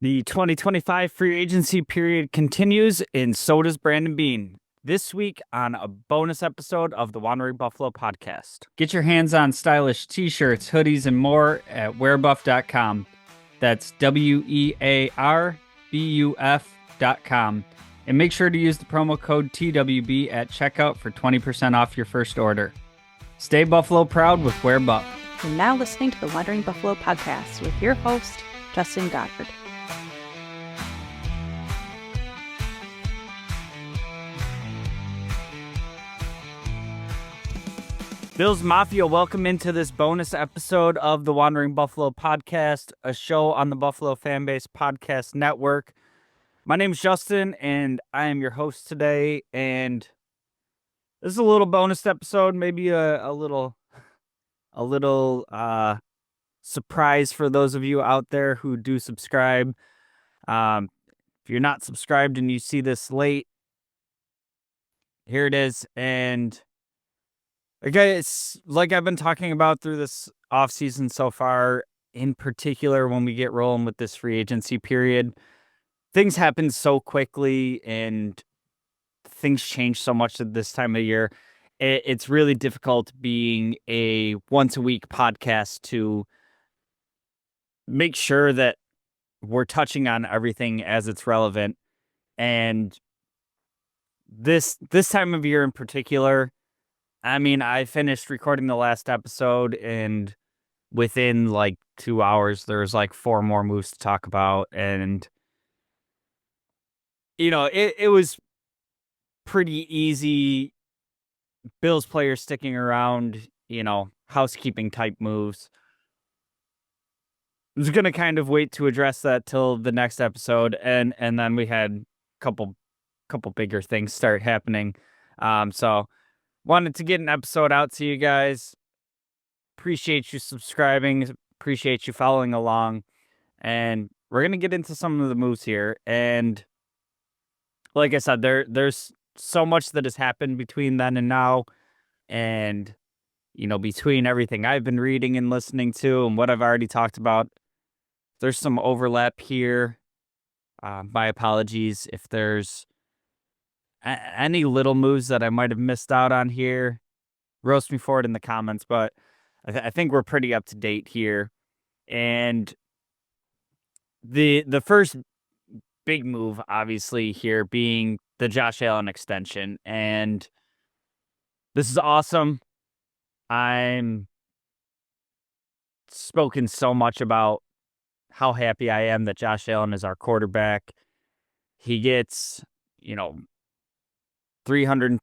The 2025 free agency period continues, and so does Brandon Beane. This week on a bonus episode of the Wandering Buffalo podcast. Get your hands on stylish t-shirts, hoodies, and more at wearbuff.com. That's WEARBUF.com. And make sure to use the promo code TWB at checkout for 20% off your first order. Stay Buffalo proud with Wear Buff. You're now listening to the Wandering Buffalo podcast with your host, Justin Goddard. Bills Mafia, welcome into this bonus episode of the Wandering Buffalo podcast, a show on the Buffalo Fanbase Podcast Network. My name is Justin, and I am your host today, and this is a little bonus episode, maybe a little surprise for those of you out there who do subscribe. If you're not subscribed and you see this late, here it is, and okay, it's like I've been talking about through this offseason so far, in particular when we get rolling with this free agency period. Things happen so quickly and things change so much at this time of year. It's really difficult being a once-a-week podcast to make sure that we're touching on everything as it's relevant. And this time of year in particular, I mean, I finished recording the last episode, and within like 2 hours, there's like 4 more moves to talk about. And, you know, it was pretty easy. Bills players sticking around, housekeeping type moves. I was going to kind of wait to address that till the next episode. And then we had a couple bigger things start happening. So wanted to get an episode out to you guys. Appreciate you subscribing. Appreciate you following along. And we're going to get into some of the moves here. And like I said, there's so much that has happened between then and now. And, between everything I've been reading and listening to and what I've already talked about, there's some overlap here. My apologies if there's any little moves that I might have missed out on here. Roast me for it in the comments, but I think we're pretty up to date here. And the first big move, obviously, here being the Josh Allen extension. And this is awesome. I'm spoken so much about how happy I am that Josh Allen is our quarterback. He gets, $330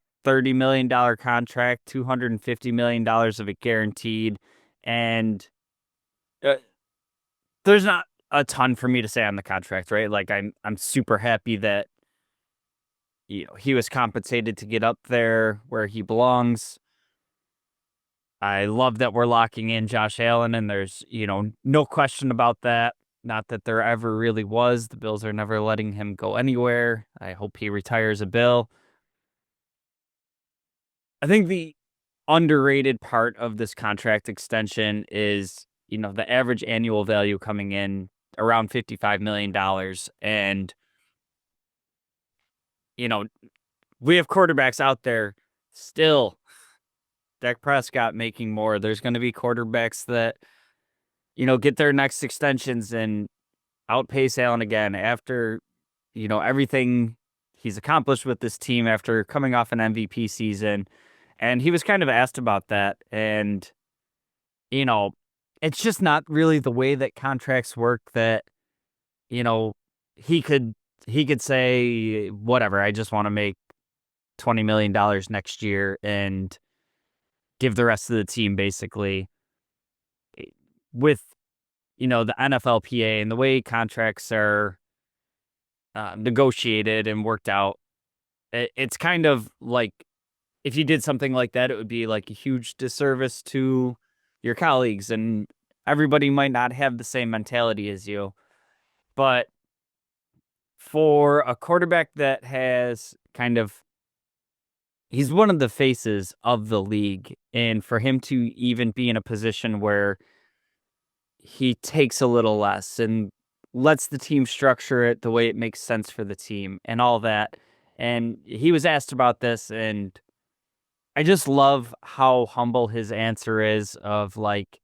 million contract, $250 million of it guaranteed. And there's not a ton for me to say on the contract, right? Like I'm super happy that, he was compensated to get up there where he belongs. I love that we're locking in Josh Allen, and there's, no question about that. Not that there ever really was. The Bills are never letting him go anywhere. I hope he retires a Bill. I think the underrated part of this contract extension is, the average annual value coming in around $55 million. And, we have quarterbacks out there still. Dak Prescott making more. There's going to be quarterbacks that, get their next extensions and outpace Allen again after, everything he's accomplished with this team after coming off an MVP season. And he was kind of asked about that. And, it's just not really the way that contracts work that, he could say, whatever, I just want to make $20 million next year and give the rest of the team basically with, the NFLPA and the way contracts are negotiated and worked out. It's kind of like if you did something like that, it would be like a huge disservice to your colleagues, and everybody might not have the same mentality as you. But for a quarterback that has he's one of the faces of the league, and for him to even be in a position where he takes a little less and lets the team structure it the way it makes sense for the team and all that. And he was asked about this, and I just love how humble his answer is of like,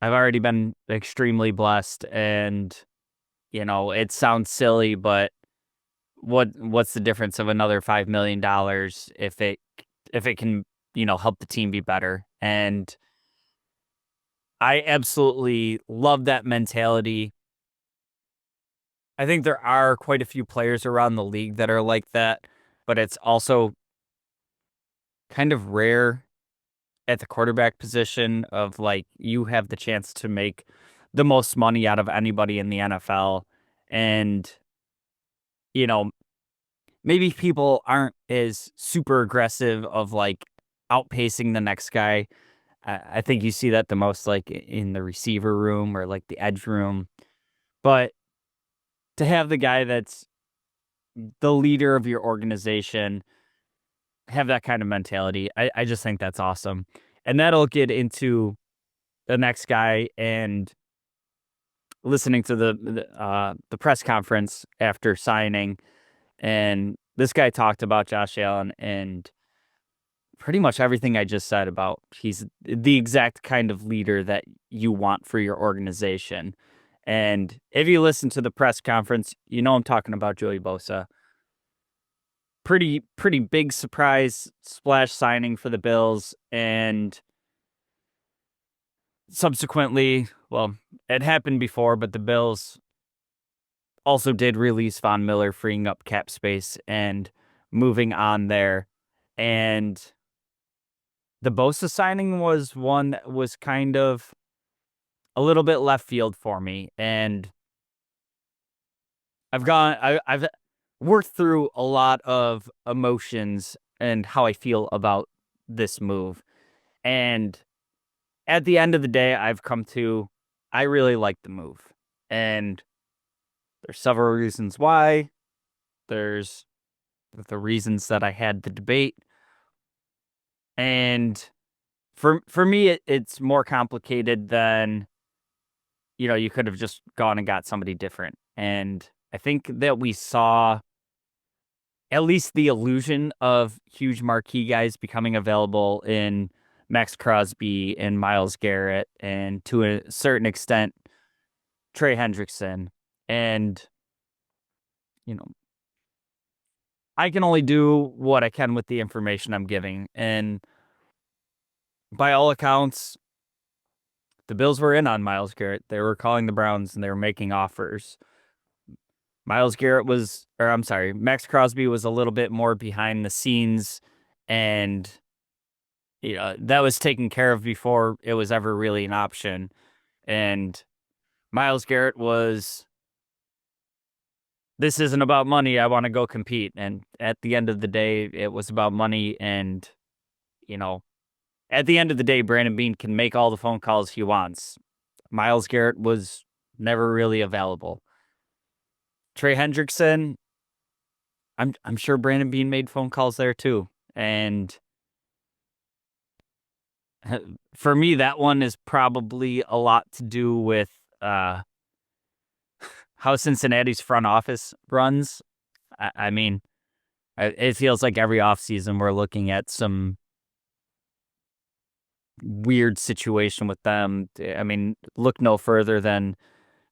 I've already been extremely blessed, and it sounds silly, but what's the difference of another $5 million if it can, help the team be better? And I absolutely love that mentality. I think there are quite a few players around the league that are like that, but it's also kind of rare at the quarterback position of like you have the chance to make the most money out of anybody in the NFL. And, you know, maybe people aren't as super aggressive of like outpacing the next guy. I think you see that the most like in the receiver room or like the edge room. But to have the guy that's the leader of your organization have that kind of mentality, I just think that's awesome. And that'll get into the next guy and listening to the press conference after signing, and this guy talked about Josh Allen and pretty much everything I just said about he's the exact kind of leader that you want for your organization. And if you listen to the press conference, I'm talking about Joey Bosa. Pretty big surprise splash signing for the Bills, and subsequently, well, it happened before, but the Bills also did release Von Miller, freeing up cap space and moving on there. And the Bosa signing was one that was kind of a little bit left field for me. And I've worked through a lot of emotions and how I feel about this move. And at the end of the day, I've come to, I really like the move. And there's several reasons why. There's the reasons that I had the debate. And for me, it's more complicated than, you could have just gone and got somebody different. And I think that we saw at least the illusion of huge marquee guys becoming available in Max Crosby and Myles Garrett, and to a certain extent, Trey Hendrickson. And, you know, I can only do what I can with the information I'm giving. And by all accounts, the Bills were in on Myles Garrett. They were calling the Browns and they were making offers. Max Crosby was a little bit more behind the scenes, and that was taken care of before it was ever really an option. And Myles Garrett was, this isn't about money. I want to go compete. And at the end of the day, it was about money. And, you know, at the end of the day, Brandon Beane can make all the phone calls he wants. Myles Garrett was never really available. Trey Hendrickson, I'm sure Brandon Beane made phone calls there too. And for me, that one is probably a lot to do with how Cincinnati's front office runs. I mean, it feels like every offseason we're looking at some weird situation with them. I mean, look no further than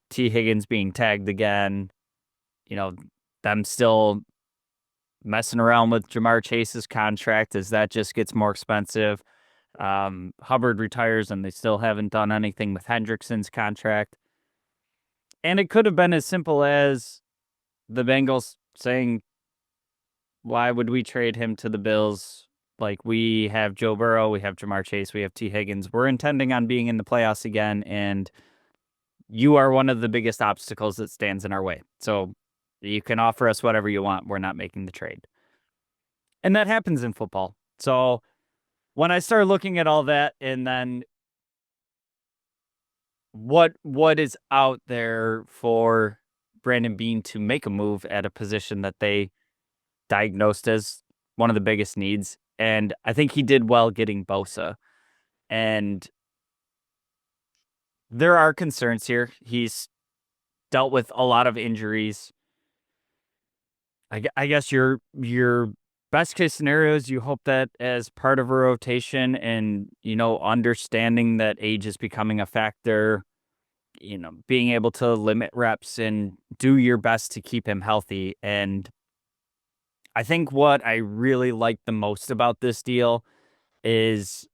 T. Higgins being tagged again. Them still messing around with Jamar Chase's contract as that just gets more expensive. Hubbard retires and they still haven't done anything with Hendrickson's contract. And it could have been as simple as the Bengals saying, why would we trade him to the Bills? Like, we have Joe Burrow, we have Jamar Chase, we have T. Higgins. We're intending on being in the playoffs again, and you are one of the biggest obstacles that stands in our way. So you can offer us whatever you want. We're not making the trade. And that happens in football. So when I started looking at all that, and then what is out there for Brandon Beane to make a move at a position that they diagnosed as one of the biggest needs. And I think he did well getting Bosa. And there are concerns here. He's dealt with a lot of injuries. I guess your best case scenario is you hope that as part of a rotation and, understanding that age is becoming a factor, being able to limit reps and do your best to keep him healthy. And I think what I really like the most about this deal is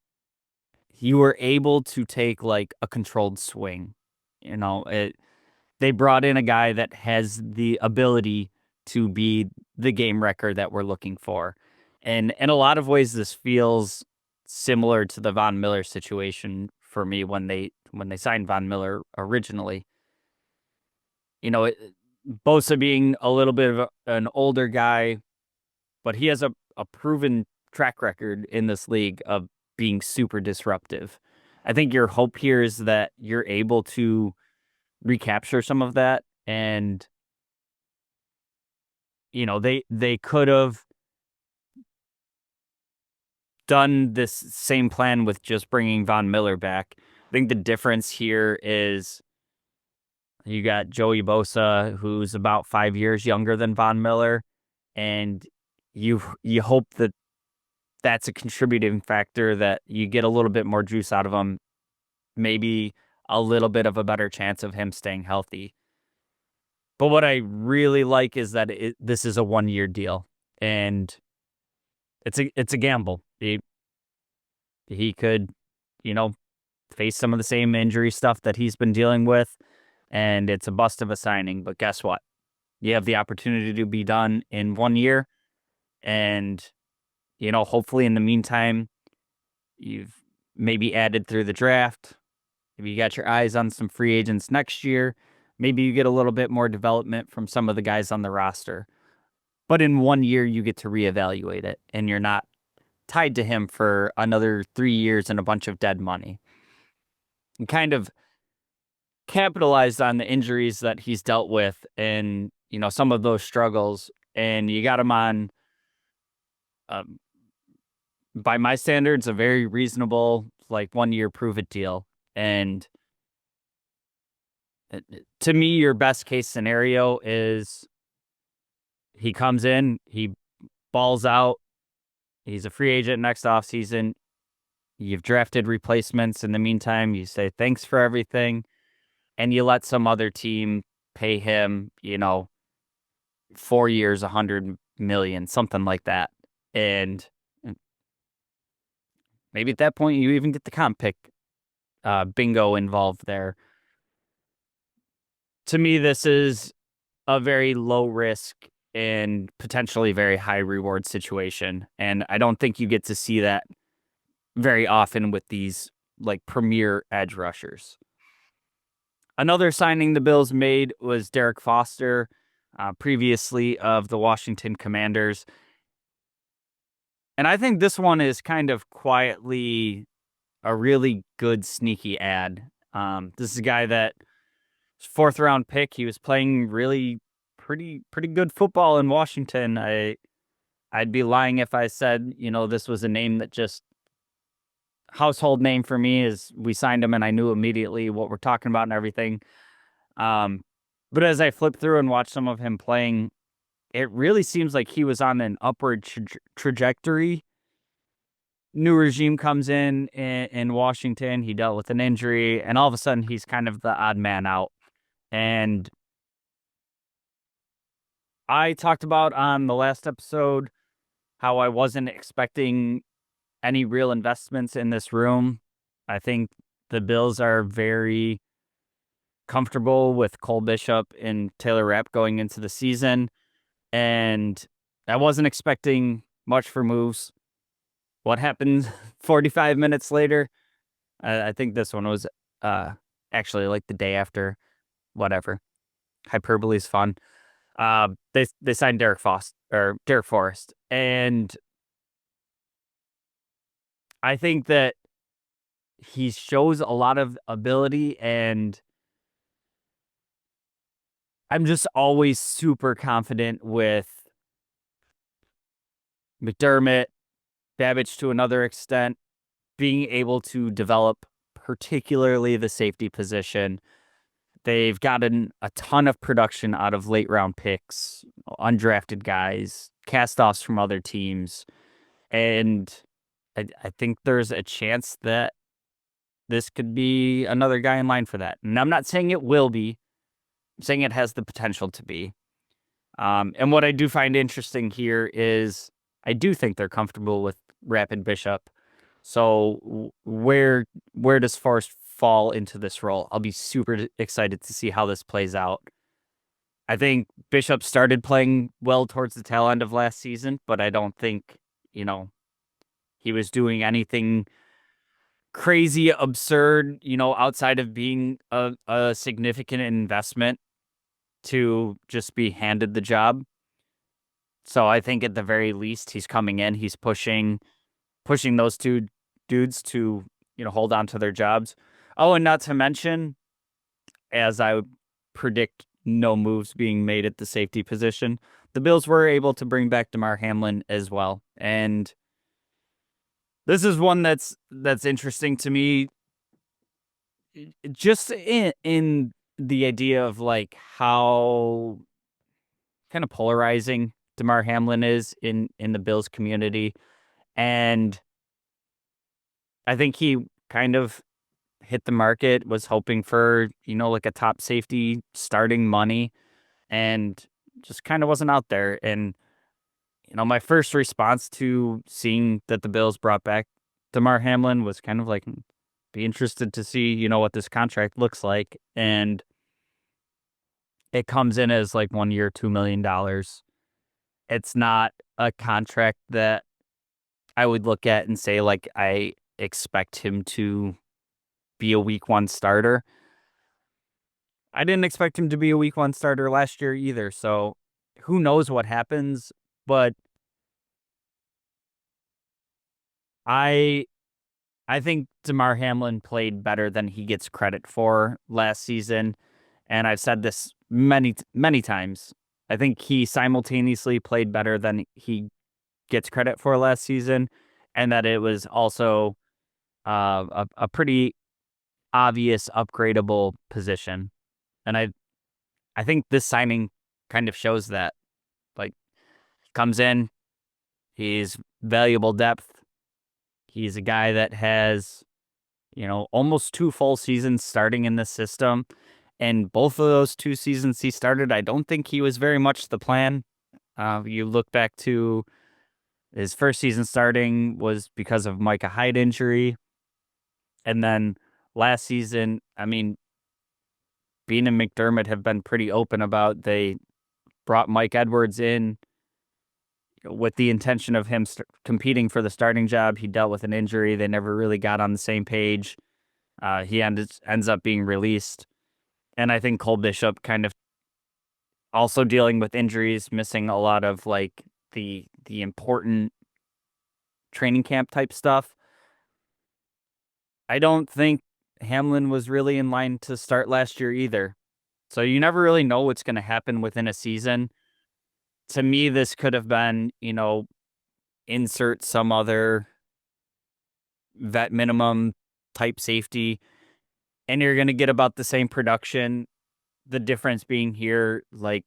you were able to take like a controlled swing. They brought in a guy that has the ability to be the game wrecker that we're looking for. And in a lot of ways, this feels similar to the Von Miller situation for me when they signed Von Miller originally. Bosa being a little bit of an older guy, but he has a proven track record in this league of being super disruptive. I think your hope here is that you're able to recapture some of that. And they could have done this same plan with just bringing Von Miller back. I think the difference here is you got Joey Bosa, who's about 5 years younger than Von Miller, and you hope that that's a contributing factor, that you get a little bit more juice out of him, maybe a little bit of a better chance of him staying healthy. But what I really like is that this is a 1-year deal, and it's a gamble. He could, you know, face some of the same injury stuff that he's been dealing with, and it's a bust of a signing. But guess what? You have the opportunity to be done in 1 year, and hopefully in the meantime, you've maybe added through the draft. If you got your eyes on some free agents next year, maybe you get a little bit more development from some of the guys on the roster. But in 1 year, you get to reevaluate it, and you're not tied to him for another 3 years and a bunch of dead money. And kind of capitalized on the injuries that he's dealt with and, some of those struggles. And you got him on, by my standards, a very reasonable, like 1 year prove it deal. And to me, your best case scenario is he comes in, he balls out, he's a free agent next offseason. You've drafted replacements in the meantime. You say thanks for everything, and you let some other team pay him, 4 years, 100 million, something like that. And maybe at that point you even get the comp pick bingo involved there. To me, this is a very low risk and potentially very high reward situation. And I don't think you get to see that very often with these like premier edge rushers. Another signing the Bills made was Derek Foster, previously of the Washington Commanders. And I think this one is kind of quietly a really good sneaky ad. This is a guy that 4th-round pick. He was playing really pretty good football in Washington. I'd be lying if I said, this was a name that just household name for me, is we signed him and I knew immediately what we're talking about and everything. But as I flipped through and watched some of him playing, it really seems like he was on an upward trajectory. New regime comes in Washington. He dealt with an injury, and all of a sudden he's kind of the odd man out. And I talked about on the last episode how I wasn't expecting any real investments in this room. I think the Bills are very comfortable with Cole Bishop and Taylor Rapp going into the season, and I wasn't expecting much for moves. What happened 45 minutes later? I think this one was actually like the day after. Whatever. Hyperbole is fun. They signed Derek Forrest, and I think that he shows a lot of ability, and I'm just always super confident with McDermott, Babbage to another extent, being able to develop particularly the safety position. They've gotten a ton of production out of late round picks, undrafted guys, cast offs from other teams. And I think there's a chance that this could be another guy in line for that. And I'm not saying it will be, I'm saying it has the potential to be. And what I do find interesting here is I do think they're comfortable with Rapid Bishop. So where does Forrest fall into this role? I'll be super excited to see how this plays out. I think Bishop started playing well towards the tail end of last season, but I don't think, he was doing anything crazy, absurd, outside of being a significant investment to just be handed the job. So I think at the very least he's coming in, he's pushing those two dudes to, hold on to their jobs. Oh, and not to mention, as I would predict no moves being made at the safety position, the Bills were able to bring back Damar Hamlin as well. And this is one that's interesting to me, just in the idea of like how kind of polarizing Damar Hamlin is in the Bills community. And I think he kind of hit the market, was hoping for, like a top safety starting money, and just kind of wasn't out there. And, my first response to seeing that the Bills brought back Damar Hamlin was kind of like, be interested to see, what this contract looks like. And it comes in as like 1 year, $2 million. It's not a contract that I would look at and say, like, I expect him to be a week one starter. I didn't expect him to be a week one starter last year either. So who knows what happens, but I I think Damar Hamlin played better than he gets credit for last season. And I've said this many times. I think he simultaneously played better than he gets credit for last season, and that it was also a pretty obvious upgradable position. And I think this signing kind of shows that. Like, comes in, he's valuable depth. He's a guy that has, almost 2 full seasons starting in this system. And both of those 2 seasons he started, I don't think he was very much the plan. You look back to his first season starting was because of Micah Hyde injury. And then last season, I mean, Beane and McDermott have been pretty open about they brought Mike Edwards in with the intention of him competing for the starting job. He dealt with an injury. They never really got on the same page. He ends up being released. And I think Cole Bishop kind of also dealing with injuries, missing a lot of like the important training camp type stuff. I don't think Hamlin was really in line to start last year either. So you never really know what's going to happen within a season. To me, this could have been, insert some other vet minimum type safety, and you're going to get about the same production. The difference being here, like,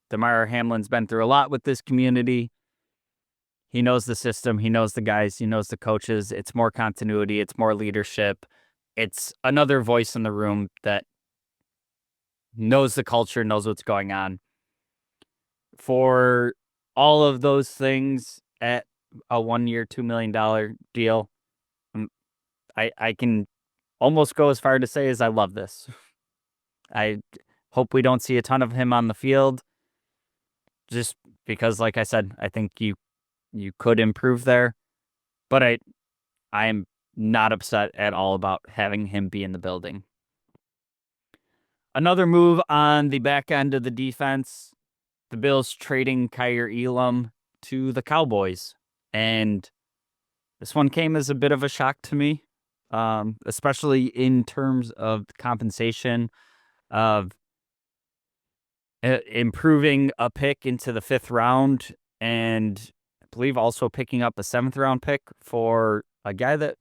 Damar Hamlin's been through a lot with this community. He knows the system. He knows the guys. He knows the coaches. It's more continuity. It's more leadership. It's another voice in the room that knows the culture, knows what's going on. For all of those things at a 1 year, $2 million deal, I can almost go as far to say as I love this. I hope we don't see a ton of him on the field, just because, like I said, I think you could improve there. But I am not upset at all about having him be in the building. Another move on the back end of the defense, the Bills trading Kyer Elam to the Cowboys. And this one came as a bit of a shock to me, especially in terms of compensation, of improving a pick into the 5th round, and I believe also picking up a 7th round pick for a guy that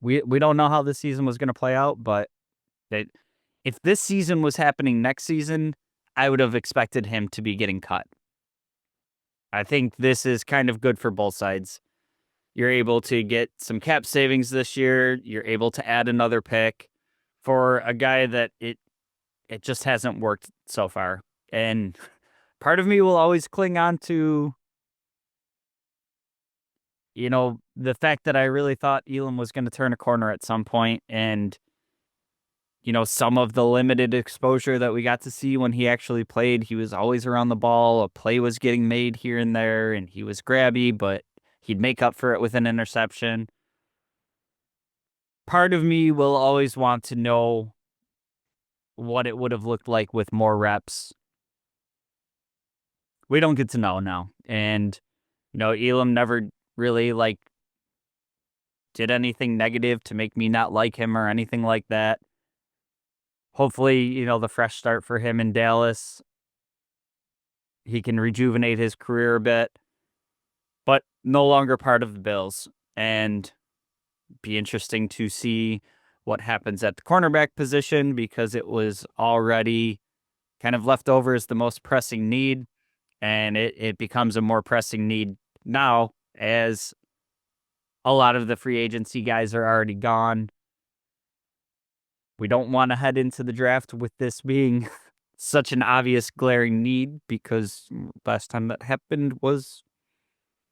we don't know how this season was going to play out, but if this season was happening next season, I would have expected him to be getting cut. I think this is kind of good for both sides. You're able to get some cap savings this year. You're able to add another pick for a guy that it just hasn't worked so far. And part of me will always cling on to, the fact that I really thought Elam was going to turn a corner at some point, and some of the limited exposure that we got to see when he actually played, he was always around the ball. A play was getting made here and there, and he was grabby, but he'd make up for it with an interception. Part of me will always want to know what it would have looked like with more reps. We don't get to know now. And, Elam never really did anything negative to make me not like him or anything like that. Hopefully, the fresh start for him in Dallas, he can rejuvenate his career a bit, but no longer part of the Bills. And be interesting to see what happens at the cornerback position, because it was already kind of left over as the most pressing need. And it becomes a more pressing need now as a lot of the free agency guys are already gone. We don't want to head into the draft with this being such an obvious glaring need, because last time that happened was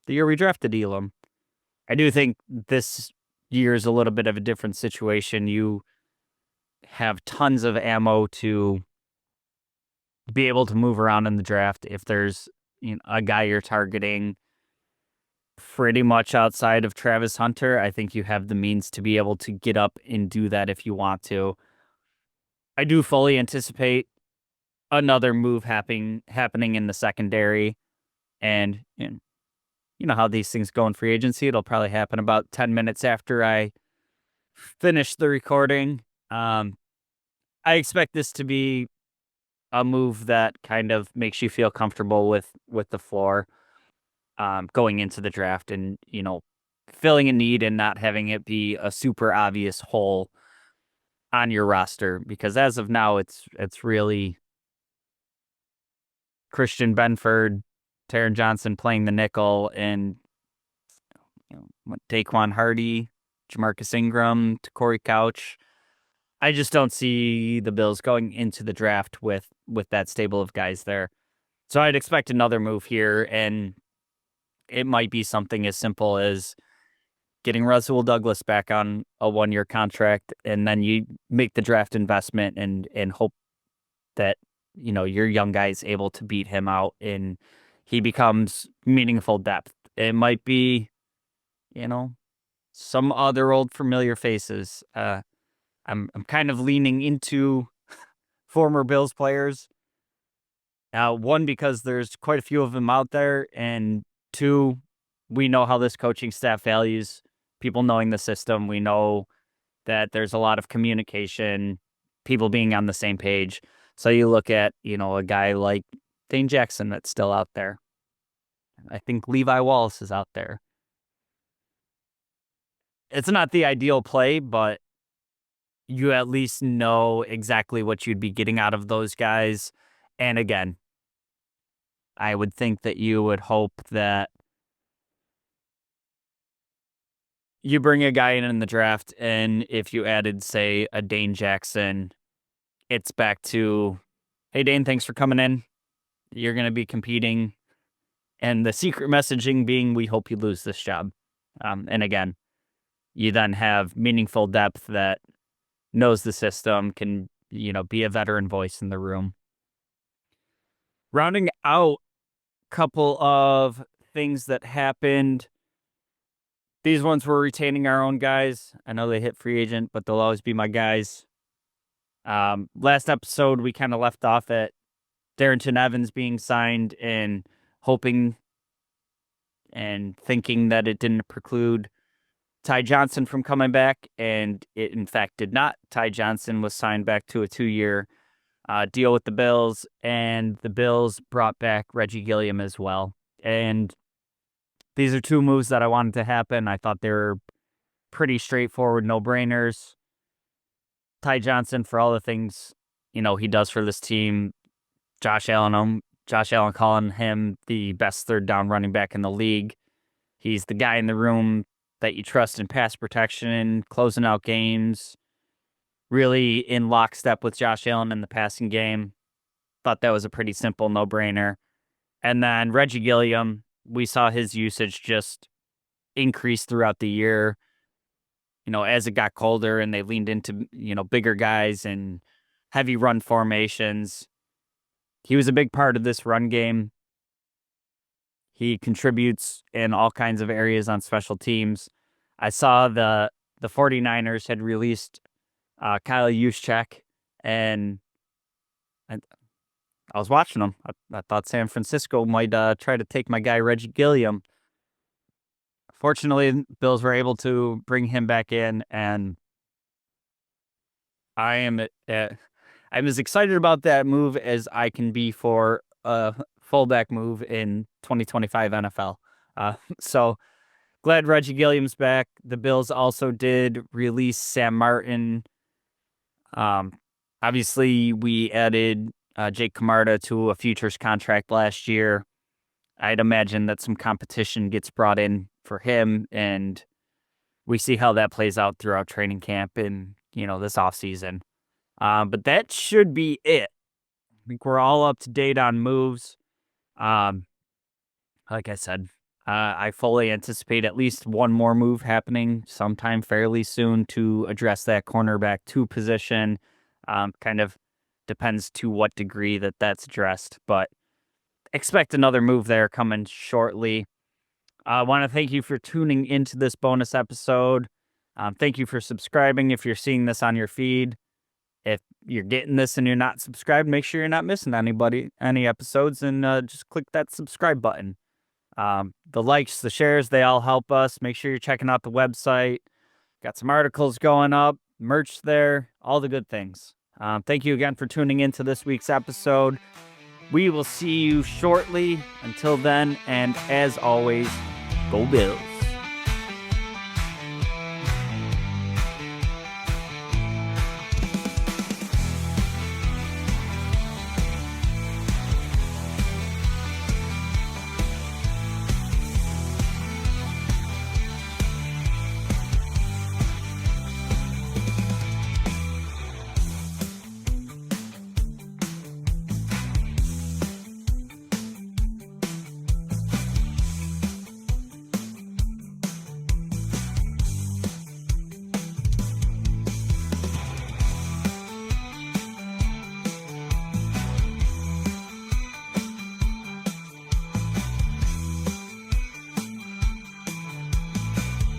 the year we drafted Elam. I do think this year is a little bit of a different situation. You have tons of ammo to be able to move around in the draft. If there's a guy you're targeting pretty much outside of Travis Hunter, I think you have the means to be able to get up and do that if you want to. I do fully anticipate another move happening in the secondary, and you know how these things go in free agency. It'll probably happen about 10 minutes after I finish the recording. I expect this to be a move that kind of makes you feel comfortable with the floor going into the draft, and filling a need and not having it be a super obvious hole on your roster, because as of now it's really Christian Benford, Taron Johnson playing the nickel, and Daquan Hardy, Jamarcus Ingram, Corey Couch. I just don't see the Bills going into the draft with that stable of guys there. So I'd expect another move here, and it might be something as simple as getting Russell Douglas back on a 1-year contract, and then you make the draft investment and hope that your young guy is able to beat him out and he becomes meaningful depth. It might be, some other old familiar faces. I'm kind of leaning into former Bills players. One, because there's quite a few of them out there, and two, we know how this coaching staff values people knowing the system. We know that there's a lot of communication, people being on the same page. So you look at, a guy like Dane Jackson that's still out there. I think Levi Wallace is out there. It's not the ideal play, but you at least know exactly what you'd be getting out of those guys. And again, I would think that you would hope that you bring a guy in the draft, and if you added, say, a Dane Jackson, it's back to, hey, Dane, thanks for coming in. You're going to be competing. And the secret messaging being, we hope you lose this job. And again, you then have meaningful depth that knows the system, can, be a veteran voice in the room. Rounding out a couple of things that happened. These ones were retaining our own guys. I know they hit free agent, but they'll always be my guys. Last episode, we kind of left off at Darrington Evans being signed and hoping and thinking that it didn't preclude Ty Johnson from coming back, and it in fact did not. Ty Johnson was signed back to a 2-year deal with the Bills, and the Bills brought back Reggie Gilliam as well. And these are two moves that I wanted to happen. I thought they were pretty straightforward, no-brainers. Ty Johnson, for all the things he does for this team. Josh Allen calling him the best third down running back in the league. He's the guy in the room that you trust in pass protection, closing out games, really in lockstep with Josh Allen in the passing game. Thought that was a pretty simple no-brainer. And then Reggie Gilliam, we saw his usage just increase throughout the year, as it got colder and they leaned into, bigger guys and heavy run formations. He was a big part of this run game. He contributes in all kinds of areas on special teams. I saw the 49ers had released Kyle Juszczyk, and I was watching them. I thought San Francisco might try to take my guy Reggie Gilliam. Fortunately, Bills were able to bring him back in, and I'm as excited about that move as I can be for a fullback move in 2025 NFL. So glad Reggie Gilliam's back. The Bills also did release Sam Martin. Obviously, we added Jake Camarda to a futures contract last year. I'd imagine that some competition gets brought in for him, and we see how that plays out throughout training camp and, this offseason. But that should be it. I think we're all up to date on moves. Like I said, I fully anticipate at least one more move happening sometime fairly soon to address that cornerback 2 position. Kind of depends to what degree that's addressed, but expect another move there coming shortly. I want to thank you for tuning into this bonus episode. Thank you for subscribing if you're seeing this on your feed. If you're getting this and you're not subscribed, make sure you're not missing any episodes, and just click that subscribe button. The likes, the shares, they all help us. Make sure you're checking out the website. Got some articles going up, merch there, all the good things. Thank you again for tuning into this week's episode. We will see you shortly. Until then, and as always, go Bills.